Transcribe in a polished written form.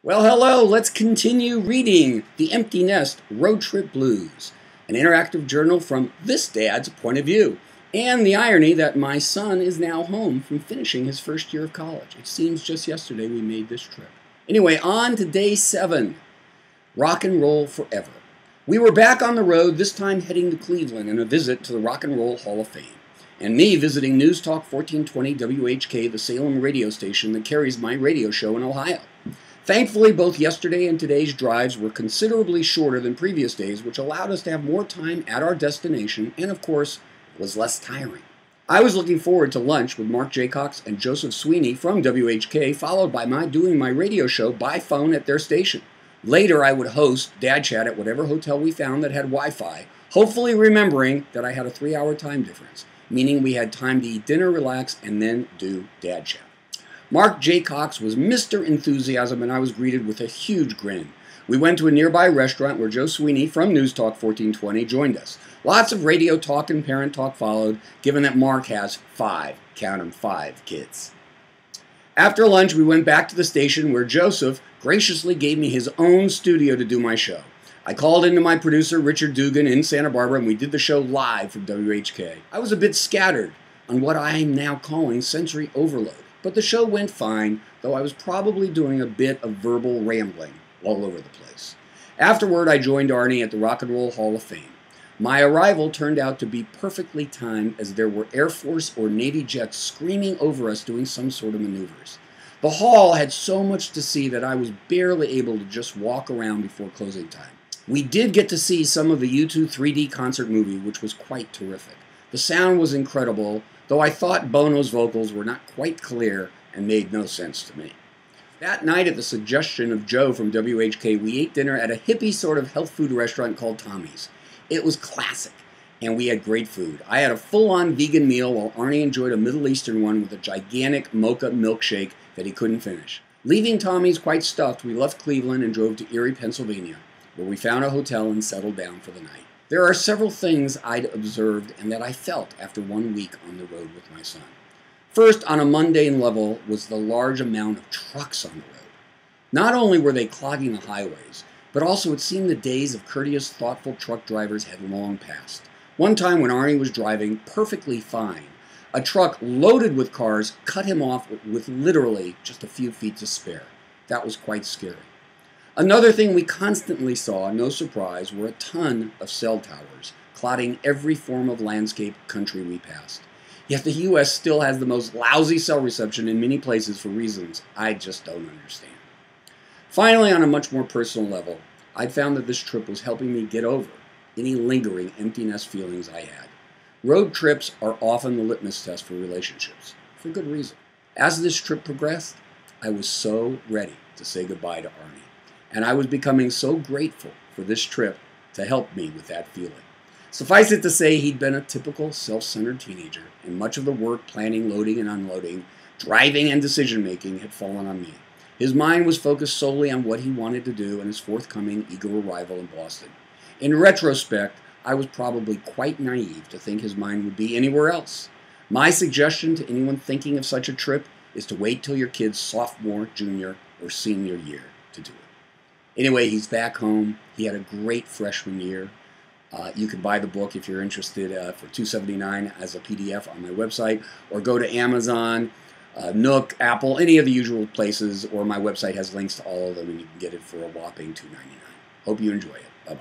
Well, hello, let's continue reading The Empty Nest Road Trip Blues, an interactive journal from this dad's point of view, and the irony that my son is now home from finishing his first year of college. It seems just yesterday we made this trip. Anyway, on to day 7, Rock and Roll Forever. We were back on the road, this time heading to Cleveland and a visit to the Rock and Roll Hall of Fame, and me visiting News Talk 1420 WHK, the Salem radio station that carries my radio show in Ohio. Thankfully, both yesterday and today's drives were considerably shorter than previous days, which allowed us to have more time at our destination and, of course, was less tiring. I was looking forward to lunch with Mark Jaycox and Joseph Sweeney from WHK, followed by doing my radio show by phone at their station. Later, I would host Dad Chat at whatever hotel we found that had Wi-Fi, hopefully remembering that I had a 3-hour time difference, meaning we had time to eat dinner, relax, and then do Dad Chat. Mark Jaycox was Mr. Enthusiasm, and I was greeted with a huge grin. We went to a nearby restaurant where Joe Sweeney from News Talk 1420 joined us. Lots of radio talk and parent talk followed, given that Mark has 5, count 'em, 5 kids. After lunch, we went back to the station where Joseph graciously gave me his own studio to do my show. I called into my producer, Richard Dugan, in Santa Barbara, and we did the show live from WHK. I was a bit scattered on what I am now calling sensory overload. But the show went fine, though I was probably doing a bit of verbal rambling all over the place. Afterward, I joined Arnie at the Rock and Roll Hall of Fame. My arrival turned out to be perfectly timed, as there were Air Force or Navy jets screaming over us doing some sort of maneuvers. The hall had so much to see that I was barely able to just walk around before closing time. We did get to see some of the U2 3D concert movie, which was quite terrific. The sound was incredible, though I thought Bono's vocals were not quite clear and made no sense to me. That night, at the suggestion of Joe from WHK, we ate dinner at a hippie sort of health food restaurant called Tommy's. It was classic, and we had great food. I had a full-on vegan meal while Arnie enjoyed a Middle Eastern one with a gigantic mocha milkshake that he couldn't finish. Leaving Tommy's quite stuffed, we left Cleveland and drove to Erie, Pennsylvania, where we found a hotel and settled down for the night. There are several things I'd observed and that I felt after 1 week on the road with my son. First, on a mundane level, was the large amount of trucks on the road. Not only were they clogging the highways, but also it seemed the days of courteous, thoughtful truck drivers had long passed. One time when Arnie was driving perfectly fine, a truck loaded with cars cut him off with literally just a few feet to spare. That was quite scary. Another thing we constantly saw, no surprise, were a ton of cell towers, clouding every form of landscape country we passed. Yet the U.S. still has the most lousy cell reception in many places for reasons I just don't understand. Finally, on a much more personal level, I found that this trip was helping me get over any lingering emptiness feelings I had. Road trips are often the litmus test for relationships, for good reason. As this trip progressed, I was so ready to say goodbye to Arnie. And I was becoming so grateful for this trip to help me with that feeling. Suffice it to say, he'd been a typical self-centered teenager, and much of the work, planning, loading and unloading, driving and decision-making had fallen on me. His mind was focused solely on what he wanted to do and his forthcoming eager arrival in Boston. In retrospect, I was probably quite naive to think his mind would be anywhere else. My suggestion to anyone thinking of such a trip is to wait till your kid's sophomore, junior, or senior year to do it. Anyway, he's back home. He had a great freshman year. You can buy the book if you're interested for $2.79 as a PDF on my website, or go to Amazon, Nook, Apple, any of the usual places, or my website has links to all of them, and you can get it for a whopping $2.99. Hope you enjoy it. Bye-bye.